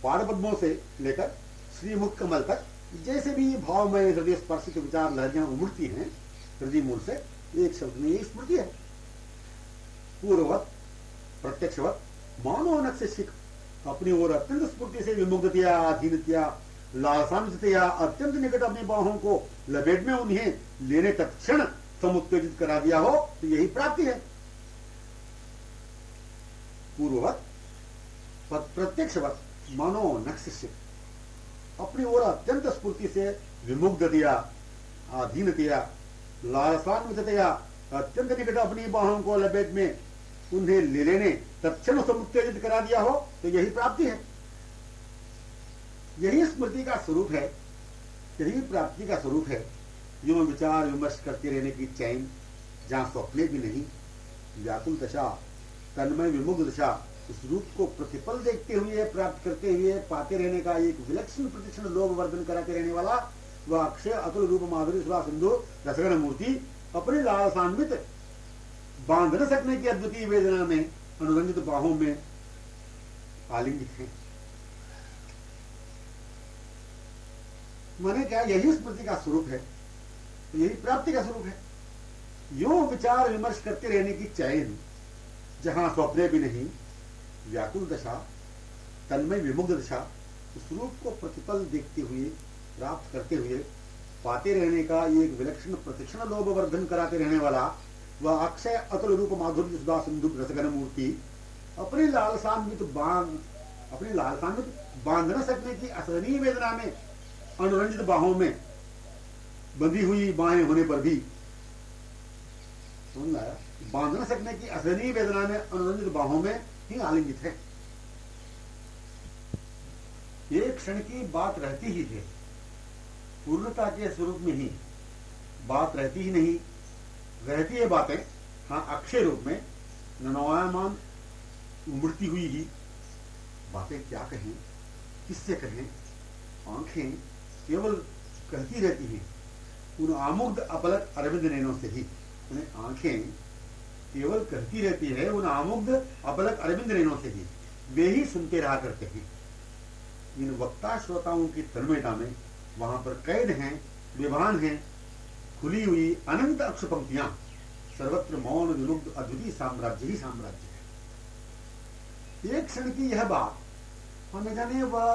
पादपद्मों से लेकर श्रीमुख कमल तक जैसे भी भाव में हृदय स्पर्शित विचार लहरियां उमड़ती हैं, हृदय मूल से एक शब्द में यही स्मृति है। पूर्ववत प्रत्यक्षवत मानो नक्ष शिख अपनी ओर अत्यंत स्फूर्ति से विमुग्धतया, अधीनतया, लालसांतया अत्यंत निकट अपनी बाहों को लपेट में उन्हें लेने तत्क्षण समुत्तेजित करा दिया हो, तो यही प्राप्ति है। पूर्ववत प्रत्यक्षवत मानो नक्ष शिख अपनी ओर अत्यंत स्फूर्ति से विमुग्धतया, अधीनतया, लालसान्विततया अत्यंत निकट अपनी बाहों को लपेट में उन्हें ले लेने तत्क्षण समुत्तेजित करा दिया हो, तो यही प्राप्ति है। यही स्मृति का स्वरूप है, यही प्राप्ति का स्वरूप है। यूं विचार विमर्श करते रहने की चैन, जहां स्वप्ने भी नहीं, व्याकुल दशा, तन्मय विमुग्ध दशा, उस रूप को प्रतिपल देखते हुए, प्राप्त करते हुए, पाते रहने का एक विलक्षण प्रतिक्षण लोभ वर्धन कराते रहने वाला वह अक्षय अतुल रूप माधुरी सुधा सिंधु रसगण मूर्ति अपने लालसान्वित, बांध न सकने की अद्वितीय वेदना में अनुरंजित बाहों में आलिंगित है। माने क्या? यही स्मृति का स्वरूप है, यही प्राप्ति का स्वरूप है। यूं विचार विमर्श करते रहने की चैन, जहां स्वप्ने भी नहीं, व्याकुल दशा, तन्मय विमुग्ध दशा, उस रूप को प्रतिपल देखते हुए, प्राप्त करते हुए, पाते रहने का एक विलक्षण प्रतिक्षण लोभ वर्धन कराते रहने वाला वह अक्षय अतुल रूप माधुर्य सुधा सिंधु रसगण मूर्ति अपनी लालसान्वित बांध न सकने की असहनीय वेदना में अनुरंजित बाहों में बंधी हुई बाहें होने पर भी, सुन लाया, बांध न सकने की असहनीय वेदना में अनुरंजित बाहों में ही आलिंगित है। एक क्षण की बात रहती ही है, पूर्णता के स्वरूप में ही बात रहती ही नहीं, रहती है बातें, हाँ अक्षय रूप में ननवायमान उमड़ती हुई ही बातें क्या कहें, किससे कहें। आंखें केवल कहती रहती हैं उन आमुग्ध अपलक अरविंद नैनों से ही। उन्हें आंखें केवल कहती रहती है उन आमुग्ध अपलक अरविंद नैनों से ही, वे ही सुनते रहा करते हैं। इन वक्ता श्रोताओं की तन्मयता में वहां पर कैद हैं, विभान हैं, खुली हुई अनंत अक्ष पंक्तियां, सर्वत्र मौन विलुप्त अद्वितीय साम्राज्य ही साम्राज्य है। एक क्षण की यह बात हम न जाने वह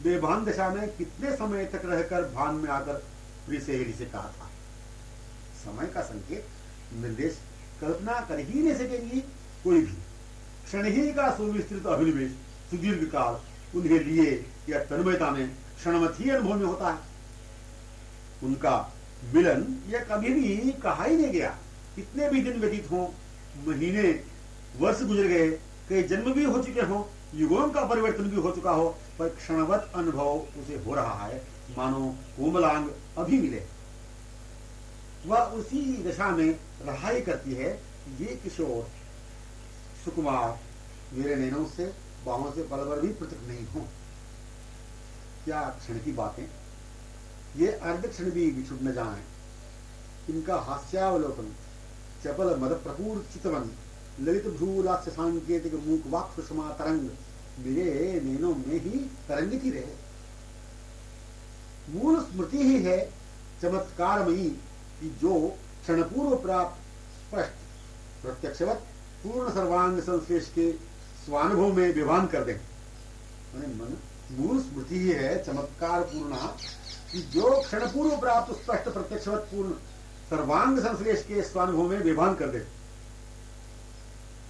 बेभान दशा में कितने समय तक रहकर भान में आकर प्रिय सहेली से कहा था। समय का संकेत निर्देश कल्पना कर ही नहीं सकेंगी कोई भी। क्षण ही का सुविस्तृत अभिनिवेश सुदीर्घ काल उन्हें लिए या तन्मयता में क्षणवत ही अनुभव में होता है। उनका मिलन यह कभी भी कहा ही नहीं गया। कितने भी दिन व्यतीत हों, महीने वर्ष गुजर गए, कई जन्म भी हो चुके हों, युगों का परिवर्तन भी हो चुका हो, पर क्षणवत अनुभव उसे हो रहा है मानो कोमलांग अभी मिले। वह उसी दशा में रहाई करती है। ये किशोर सुकुमार मेरे नैनों से बाहों से पल भर भी पृथक नहीं हो। क्या क्षण की बातें, ये अर्ध क्षण भी बिछुड़ न जाए। इनका हास्यावलोकन, चपल मद प्रपूर चितवन, ललित भ्रूलास्य सांकेतिक मूक वाक सुषमा तरंग मेरे नैनों में ही तरंगित रहे। मूल स्मृति ही है चमत्कारमयी कि जो क्षण पूर्व प्राप्त स्पष्ट प्रत्यक्षवत पूर्ण सर्वांग संश्लेष के स्वानुभव में विभान कर दे। मन मूल स्मृति ही है चमत्कार पूर्ण कि जो क्षण पूर्व प्राप्त स्पष्ट प्रत्यक्षवत पूर्ण सर्वांग संश्लेष के स्वानुभव में विभान कर दे।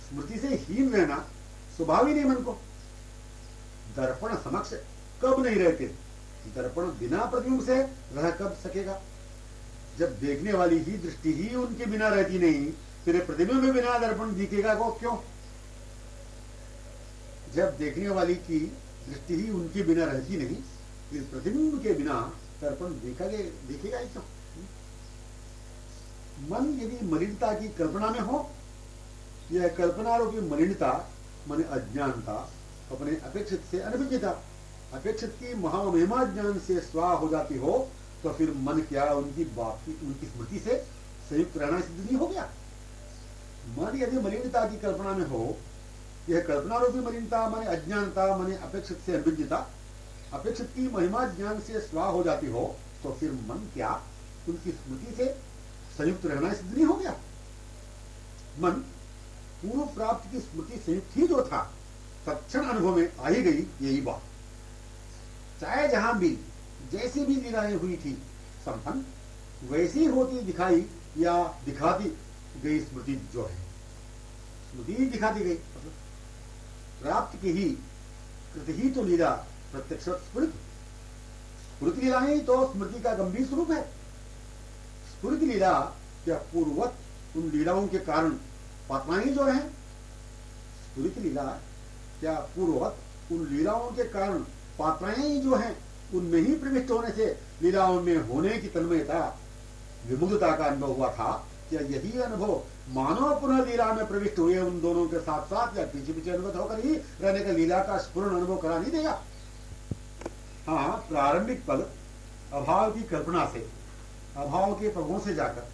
स्मृति से हीन रहना स्वभाव ही नहीं मन को। दर्पण समक्ष कब नहीं रहते, दर्पण बिना प्रतिबिंब से रह कब सकेगा। जब देखने वाली ही दृष्टि ही उनके बिना रहती नहीं, फिर प्रतिबिंब में बिना दर्पण दिखेगा को क्यों। जब देखने वाली की दृष्टि ही उनके बिना रहती नहीं, फिर प्रतिबिंब के बिना दर्पण देखेगा ही क्यों। मन यदि मलिनता की कल्पना में हो, यह कल्पना रूपी मलिनता मन अज्ञानता, अपने अपेक्षित से अनभिज्ञता, अपेक्षित की महामहिमा ज्ञान से स्वाह हो जाती हो, तो फिर मन क्या उनकी स्मृति से संयुक्त रहना सिद्ध नहीं हो गया। मन यदि मलिनता की कल्पना में हो, यह कल्पना रूपी मलिनता माने अज्ञानता माने अपेक्षित से अनभिज्ञता, अपेक्षित की महिमा ज्ञान से स्वाह हो जाती हो, तो फिर मन क्या उनकी स्मृति से संयुक्त रहना सिद्ध नहीं हो गया। मन पूर्व प्राप्त की स्मृति संयुक्त ही जो था, तत्क्षण अनुभव में आ ही गई यही बात। चाहे जहां भी जैसी भी लीलाएं हुई थी, संपन्न वैसी होती दिखाई या दिखाती गई स्मृति जो है, स्मृति दिखाती गई। प्राप्त की ही कृत ही तो लीला प्रत्यक्ष स्फुरित, स्फुरित लीलाएं तो स्मृति का गंभीर स्वरूप है। स्फुरित लीला क्या पूर्ववत उन लीलाओं के कारण पात्राएं जो है, स्फुरित लीला क्या पूर्ववत उन लीलाओं के कारण पात्राएं जो हैं उनमें ही प्रविष्ट होने से लीलाओं में होने की तन्मयता विमुग्धता का अनुभव हुआ था। क्या यही अनुभव मानव पुनः लीला में प्रविष्ट हुए उन दोनों के साथ साथ या पीछे पीछे अनुभव होकर ही रहने का लीला का स्फुरण अनुभव करा नहीं देगा। हाँ, प्रारंभिक पल अभाव की कल्पना से, अभाव के पगों से जाकर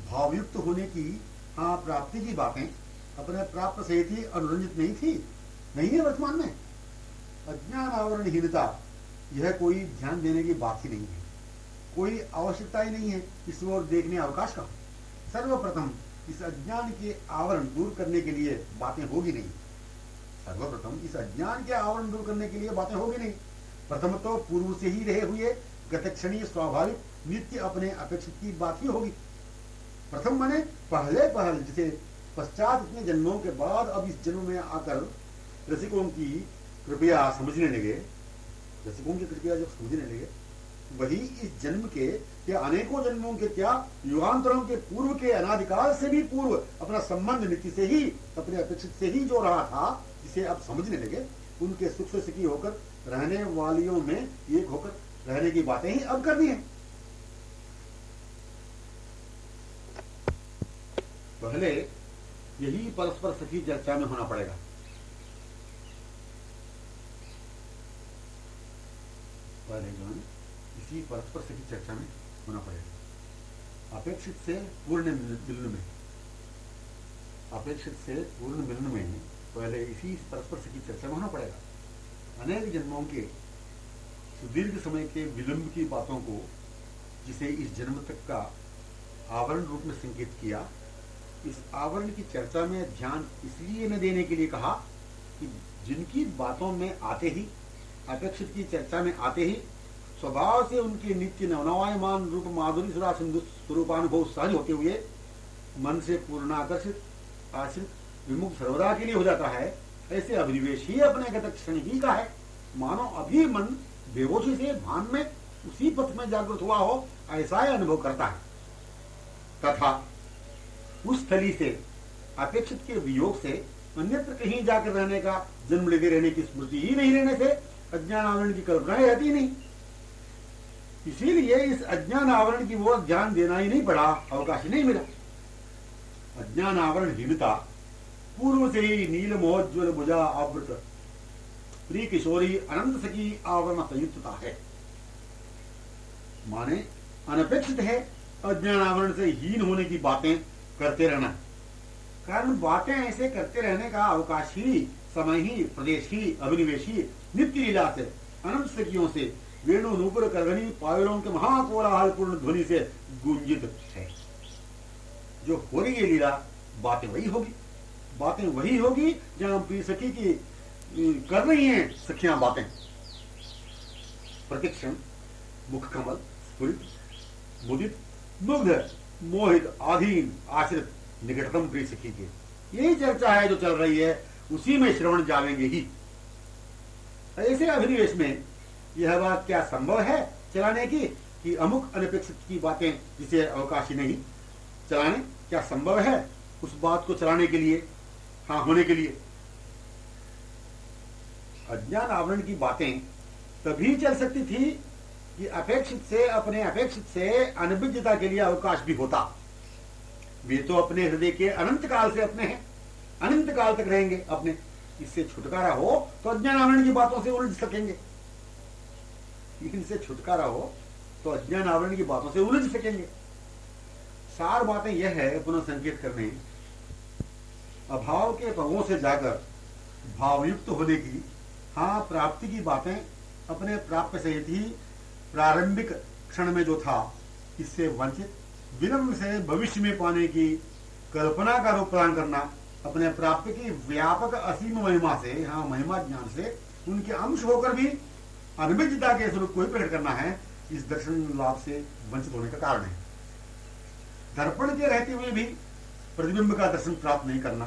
भावयुक्त होने की हाँ प्राप्ति की बातें अपने प्राप्त से ही अनुरंजित नहीं थी, नहीं है वर्तमान में। अज्ञान आवरणहीनता यह कोई ध्यान देने की बात ही नहीं है, कोई आवश्यकता ही नहीं है इस ओर देखने अवकाश का। सर्वप्रथम इस अज्ञान के आवरण दूर करने के लिए बातें होगी नहीं। सर्वप्रथम इस अज्ञान के आवरण दूर करने के लिए बातें होगी नहीं। प्रथम तो पूर्व से ही रहे हुए गतक्षणीय स्वाभाविक नित्य अपने अपेक्षित की बात ही होगी। प्रथम माने पहले पहल, जिसे पश्चात इतने जन्मों के बाद अब इस जन्म में आकर रसिकों की कृपया समझने लगे, रसिकों की कृपया जब समझने लगे, वही इस जन्म के या अनेकों जन्मों के क्या युगांतरों के पूर्व के अनादिकाल से भी पूर्व अपना संबंध नीति से ही अपने अपेक्षित से ही जो रहा था, जिसे अब समझने लगे, उनके सुख से सुखी होकर रहने वालियों में एक होकर रहने की बातें ही अब करनी है। पहले यही परस्पर सखी चर्चा में होना पड़ेगा। पहले जो है इसी परस्पर सखी चर्चा में होना पड़ेगा। अपेक्षित से पूर्ण मिलन में, अपेक्षित से पूर्ण मिलन में पहले इसी परस्पर सखी चर्चा में होना पड़ेगा। अनेक जन्मों के सुदीर्घ समय के विलंब की बातों को, जिसे इस जन्म तक का आवरण रूप में संकेत किया। इस आवरण की चर्चा में ध्यान इसलिए न देने के लिए कहा कि जिनकी बातों में आते ही, अपेक्षित की चर्चा में आते ही स्वभाव से उनके नित्य नवनवायमान रूप माधुरी सुरा सिंधु स्वरूपानुभव सहज होते हुए मन से पूर्ण आकर्षित, आश्रित, विमुख सर्वदा के लिए हो जाता है, ऐसे अभिनिवेश ही अपने गत क्षण ही का है। मानो अभी मन बेहोशी से भान में उसी पथ में जागृत हुआ हो, ऐसा ही अनुभव करता है। तथा उस स्थली से अपेक्षित के वियोग से अन्यत्र कहीं जाकर रहने का, जन्म लेते रहने की स्मृति ही नहीं रहने से अज्ञान आवरण की कल्पना रहती नहीं। इसीलिए इस अज्ञान आवरण की ओर ध्यान देना ही नहीं पड़ा, अवकाश ही नहीं मिला। अज्ञान आवरण हीनता पूर्व से ही नील मोज्वल भुजा आवृत प्रिय किशोरी अनंत सखी आवरण संयुक्तता है। माने अनपेक्षित है अज्ञान आवरण से हीन होने की बातें करते रहना। कारण बातें ऐसे करते रहने का अवकाश ही, समय ही, प्रदेश ही, अभिनिवेश ही नित्य लीला से, अनंत सखियों से, वेणु नूपुर करगनी पायलों के महाकोलाहल पूर्ण ध्वनि से गुंजित है। जो हो रही है लीला, बातें वही होगी, बातें वही होगी जहां प्रिय सखी की कर रही हैं सखियां बातें। प्रतिक्षण मुख कमल स्फुरित, मुदित, मुग्ध, मोहित, आधीन, आश्रित, निकटतम प्रिय सखी के, यही चर्चा है जो चल रही है, उसी में श्रवण जावेंगे ही। ऐसे अभिनिवेश में यह बात क्या संभव है चलाने की कि अमुक अनपेक्षित की बातें जिसे अवकाश ही नहीं चलाने, क्या संभव है उस बात को चलाने के लिए, हाँ होने के लिए? अज्ञान आवरण की बातें तभी चल सकती थी कि अपेक्षित से, अपने अपेक्षित से अनभिज्ञता के लिए अवकाश भी होता। वे तो अपने हृदय के अनंत काल से अपने हैं, अनंत काल तक रहेंगे अपने। इससे छुटकारा हो तो अज्ञान आवरण की बातों से उलझ सकेंगे, इनसे छुटकारा हो तो अज्ञान आवरण की बातों से उलझ सकेंगे। सार बातें यह है, पुनः संकेत करने, अभाव के पगों से जाकर भावयुक्त होने की, हाँ प्राप्ति की बातें अपने प्राप्य सहित ही प्रारंभिक क्षण में जो था इससे वंचित, विलंब से भविष्य में पाने की कल्पना का रूप प्रदान करना, अपने प्राप्ति की व्यापक असीम महिमा से, हाँ महिमा ज्ञान से उनके अंश होकर भी अनभिज्ञता के स्वरूप को ही प्रकट करना है, इस दर्शन लाभ से वंचित होने का कारण है। दर्पण के रहते हुए भी प्रतिबिंब का दर्शन प्राप्त नहीं करना,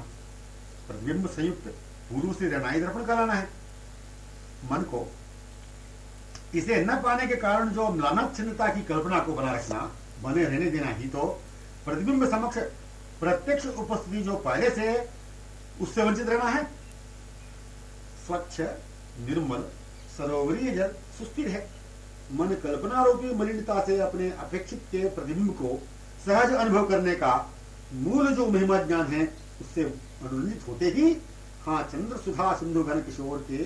प्रतिबिंब संयुक्त पूर्व से रहना ही दर्पण कहलाना है। मन को इसे न पाने के कारण जो म्लानच्छिन्नता की कल्पना को बना रखना, बने रहने देना ही तो प्रतिबिंब समक्ष प्रत्यक्ष उपस्थिति जो पहले से उससे वंचित रहना है। स्वच्छ निर्मल सरोवरीय जल सुस्थिर है। मन कल्पना रूपी मलिनता से अपने अपेक्षित के प्रतिबिंब को सहज अनुभव करने का मूल जो महिमा ज्ञान है उससे अनुरंजित होते ही, हाँ चंद्र सुधा सिंधु घन किशोर के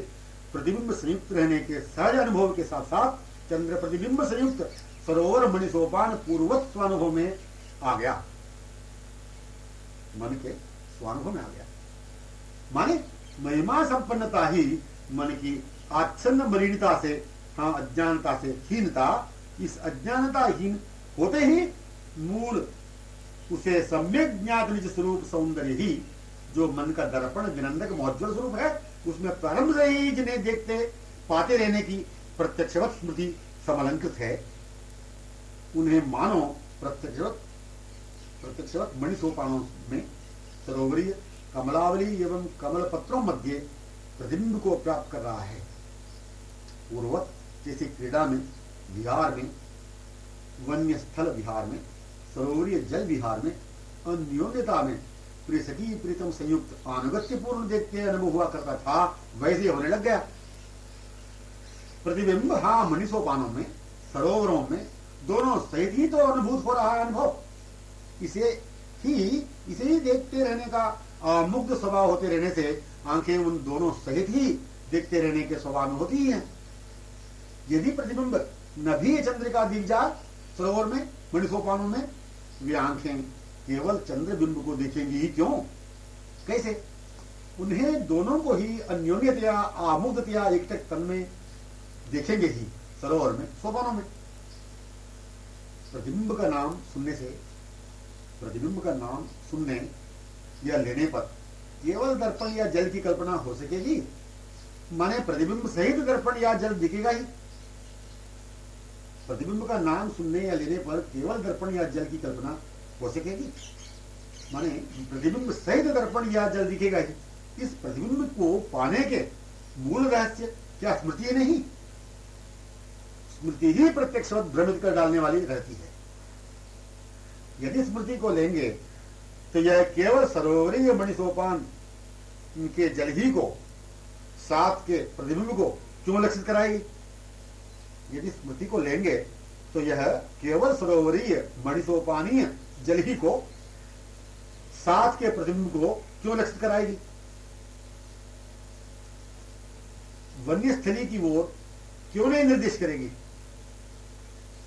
प्रतिबिंब संयुक्त रहने के सहज अनुभव के साथ साथ चंद्र प्रतिबिंब संयुक्त सरोवर मणि सोपान पूर्वत स्वानुभव में आ गया, मन के स्वानुभव में आ गया। माने महिमा संपन्नता ही मन की आच्छन्न मलिनता से, हाँ अज्ञानता से हीनता, इस अज्ञानता हीन होते ही मूल उसे सम्यक ज्ञात निज स्वरूप सौंदर्य ही, जो मन का दर्पण विनंदक मौज्वल स्वरूप है, उसमें प्रारंभ से ही जिन्हें देखते पाते रहने की प्रत्यक्षवत स्मृति समलंकृत है, उन्हें मानो प्रत्यक्षवत मणि सोपानों में सरोवरीय कमलावली एवं कमल पत्रों मध्य प्रतिबिंब को प्राप्त कर रहा है। पूर्वत जैसे क्रीड़ा में, विहार में, वन्य स्थल विहार में, सरोवरीय जल विहार में, अन्योन्यता में प्रिय सखी प्रीतम संयुक्त अनुगत्य पूर्ण देखते अनुभव हुआ करता था, वैसे होने लग गया। प्रतिबिंब हाँ मणि सोपानों में, सरोवरों में, दोनों सहित ही तो अनुभूत हो रहा है अनुभव। इसे ही देखते रहने का मुग्ध स्वभाव होते रहने से आंखें उन दोनों सहित ही देखते रहने के स्वभाव में होती ही हैं। यदि प्रतिबिंब न भी चंद्रिका दिख जाए सरोवर में, मणि सोपानों में, वे आंखें केवल चंद्र बिंब को देखेंगी ही क्यों, कैसे? उन्हें दोनों को ही अन्योन्यतया आमुग्धतया एकटक तन में देखेंगे ही सरोवर में, सोपानों में। प्रतिबिंब का नाम सुनने से प्रतिबिंब का नाम सुनने या लेने पर केवल दर्पण या जल की कल्पना हो सकेगी? माने प्रतिबिंब सहित दर्पण या जल दिखेगा ही। प्रतिबिंब का नाम सुनने या लेने पर केवल दर्पण या जल की कल्पना हो सकेगी? माने प्रतिबिंब सहित दर्पण या जल दिखेगा ही। इस प्रतिबिंब को पाने के मूल रहस्य क्या स्मृति नहीं? स्मृति ही प्रत्यक्षवत भ्रमित कर डालने वाली रहती है। यदि स्मृति को लेंगे तो यह केवल सरोवरीय मणिसोपान के जल ही को, साथ के प्रतिबिंब को क्यों लक्षित कराएगी? यदि स्मृति को लेंगे तो यह केवल सरोवरीय मणिसोपानीय जल ही को, साथ के प्रतिबिंब को क्यों लक्षित कराएगी? वन्य स्थली की ओर क्यों नहीं निर्देश करेगी?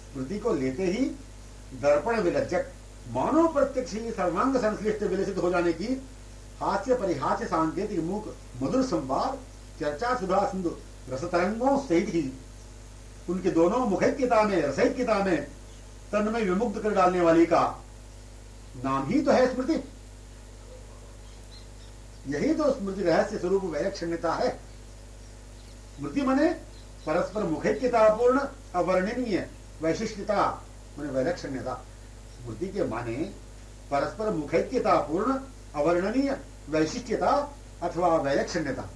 स्मृति को लेते ही दर्पण विलज्जक मानव प्रत्यक्ष ही सर्वांग संश्लिष्ट विलसित हो जाने की हास्य परिहास्य सांकेतिक मुख मधुर संवाद चर्चा सुधा सिंधु रसतरंगों सहित ही उनके दोनों मुखैक्यता में, रसैक्यता में तन्मय विमुक्त कर डालने वाली का नाम ही तो है स्मृति। यही तो स्मृति रहस्य स्वरूप वैलक्षण्यता है। स्मृति माने परस्पर मुखैक्यतापूर्ण अवर्णनीय वैशिष्ट्यता माने वैलक्षण्यता। स्मृति के माने परस्पर मुखैक्यतापूर्ण अवर्णनीय वैशिष्ट्यता अथवा वैलक्षण्यता।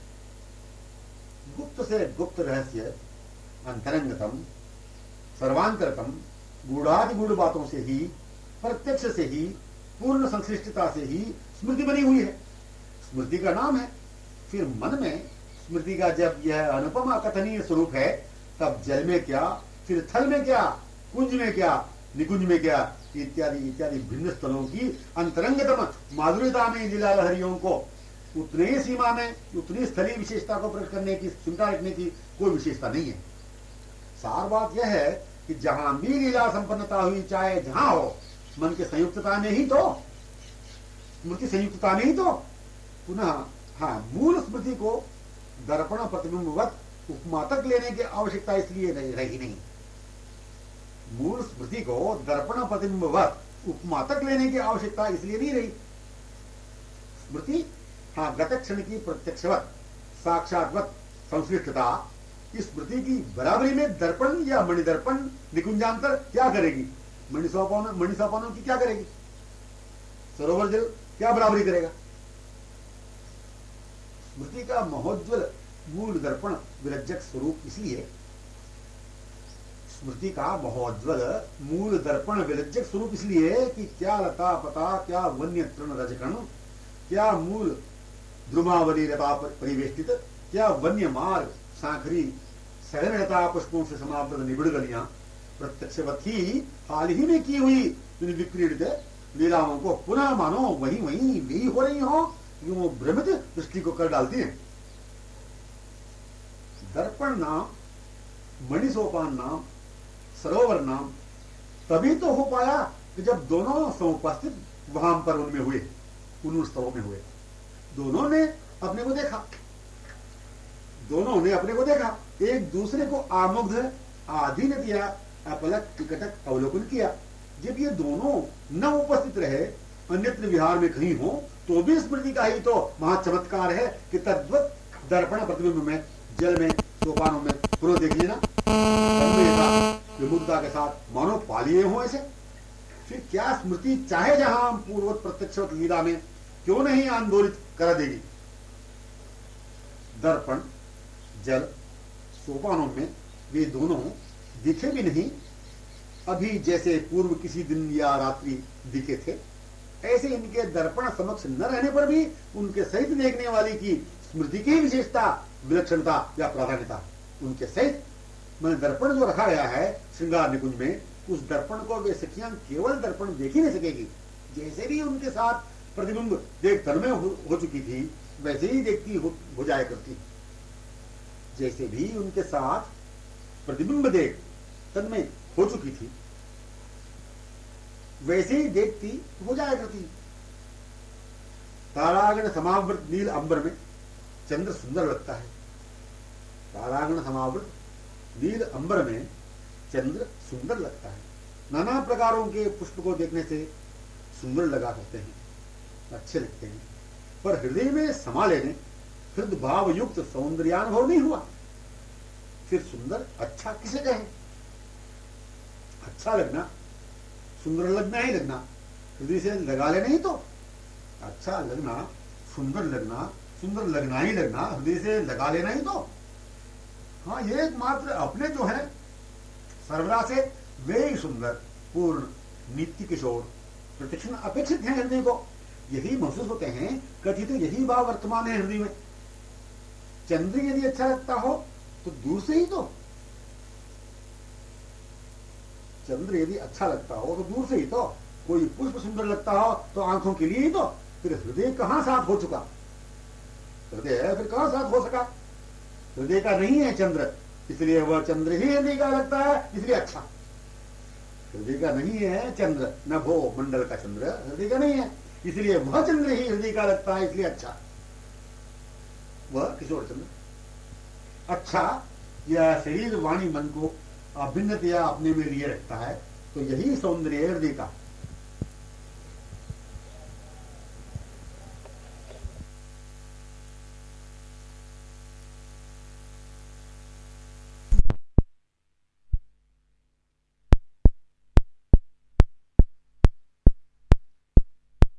गुप्त से गुप्त रहस्य, अंतरंगतम, सर्वांतरतम, गूढ़ातिगूढ़ बातों से ही, प्रत्यक्ष से ही, पूर्ण संश्लिष्टता से ही स्मृति बनी हुई है। स्मृति का नाम है। फिर मन में स्मृति का जब यह अनुपम अकथनीय स्वरूप है, तब जल में क्या, फिर थल में क्या, कुंज में क्या, निकुंज में क्या, इत्यादि इत्यादि भिन्न स्थलों की अंतरंगतम माधुर्यता में लीला लहरियों को उतने ही सीमा में, उतनी स्थलीय विशेषता को प्रकट करने की, चिंता रखने की कोई विशेषता नहीं है। सार बात यह है कि जहां भी लीला संपन्नता हुई, चाहे जहां हो, मन के संयुक्तता में ही तो, स्मृति संयुक्तता में ही तो। पुनः हाँ, मूल स्मृति को दर्पण प्रतिबिंबवत उपमा तक लेने की आवश्यकता इसलिए रही नहीं। मूल स्मृति को दर्पण प्रतिबिंबवत उपमा तक लेने की आवश्यकता इसलिए नहीं रही। स्मृति हाँ, गत क्षण की प्रत्यक्षवत साक्षात्वत संश्लिष्टता इस स्मृति की बराबरी में दर्पण या मणिदर्पण निकुंजांतर क्या करेगी? मणिसोपानों की क्या करेगी? सरोवर जल क्या बराबरी करेगा? स्मृति का महोज्वल मूल दर्पण विरज्जक स्वरूप इसलिए, स्मृति का महोज्वल मूल दर्पण विरज्जक स्वरूप इसलिए कि क्या लता पता, क्या वन्य तृण रजकण, क्या मूल द्रुमावली लता परिवेष्टित, क्या वन्य मार्ग सांखरी सहनलता पुष्पों से समावृत निबिड़ गलियां प्रत्यक्षवत ही हाल ही में की हुई विक्रीडित लीलाओं को पुनः मानो वही हो रही हो, वो भ्रमित दृष्टि को कर डालती है। दर्पण नाम, मणिसोपान नाम, सरोवर नाम तभी तो हो पाया कि जब दोनों समुपस्थित वहां पर उनमें हुए, उन स्थलों में हुए। दोनों ने अपने को देखा, दोनों ने अपने को देखा, एक दूसरे को आमुग्ध आधीन किया, अपलक टिकटक अवलोकन किया। जब ये दोनों न उपस्थित रहे, अन्यत्र विहार में कहीं हो, तो भी स्मृति का ही तो महाचमत्कार है कि तद्वत दर्पण प्रतिबिंब में, जल में, सोपानों में पूर्व देख लेना, विमुक्तता के साथ मानो पालिए हो ऐसे। फिर क्या स्मृति चाहे जहां पूर्वत प्रत्यक्ष लीला में क्यों नहीं आंदोलित करा देगी? दर्पण, जल, सोपानों में वे दोनों दिखे भी नहीं, अभी जैसे पूर्व किसी दिन या रात्रि दिखे थे, ऐसे इनके दर्पण समक्ष न रहने पर भी उनके सहित देखने वाली की स्मृति की विशेषता, विलक्षणता या प्राधान्यता उनके सहित। मैंने दर्पण जो रखा गया है श्रृंगार निकुंज में, उस दर्पण को वे सखियां केवल दर्पण देख ही नहीं सकेगी। जैसे भी उनके साथ प्रतिबिंब देख तन्मय हो चुकी थी, वैसे ही देखती हो जाया करती। जैसे भी उनके साथ प्रतिबिंब देख तन्मय हो चुकी थी, वैसे ही देखती हो जाया करती। तारागण समावृत नील अंबर में चंद्र सुंदर लगता है। तारागण समावृत नील अंबर में चंद्र सुंदर लगता है। नाना प्रकारों के पुष्प को देखने से सुंदर लगा करते हैं, अच्छे लगते हैं, पर हृदय में समा लेने हृदय भाव युक्त सौंदर्यानुभव नहीं हुआ, फिर सुंदर अच्छा किसे कहें? अच्छा लगना, सुंदर लगना ही लगना, हृदय से लगा लेना ही तो अच्छा लगना, सुंदर लगना ही लगना, हृदय से लगा लेना ही तो। हाँ, ये एकमात्र अपने जो है सर्वदा से वे ही सुंदर, पूर्ण, नित्य किशोर, प्रतिक्षण अपेक्षित है हृदय को, यही महसूस होते हैं, कथित तो यही भाव वर्तमान है हृदय में। चंद्र यदि अच्छा लगता हो तो दूर से ही तो, चंद्र यदि अच्छा लगता हो तो दूर से ही तो, कोई पुष्प सुंदर लगता हो तो आंखों के लिए ही तो, फिर हृदय कहां साथ हो चुका? हृदय फिर कहां साथ हो सका? हृदय का नहीं है चंद्र, इसलिए वह चंद्र ही हृदय का लगता है, इसलिए अच्छा। हृदय का नहीं है चंद्र, न भो मंडल का चंद्र हृदय का नहीं है, इसलिए वह चंद्र ही हृदय का लगता है, इसलिए अच्छा। वह किशोर चंद्र अच्छा, यह शरीर वाणी मन को अभिन्नतया अपने में लिए रखता है, तो यही सौंदर्य हृदय का।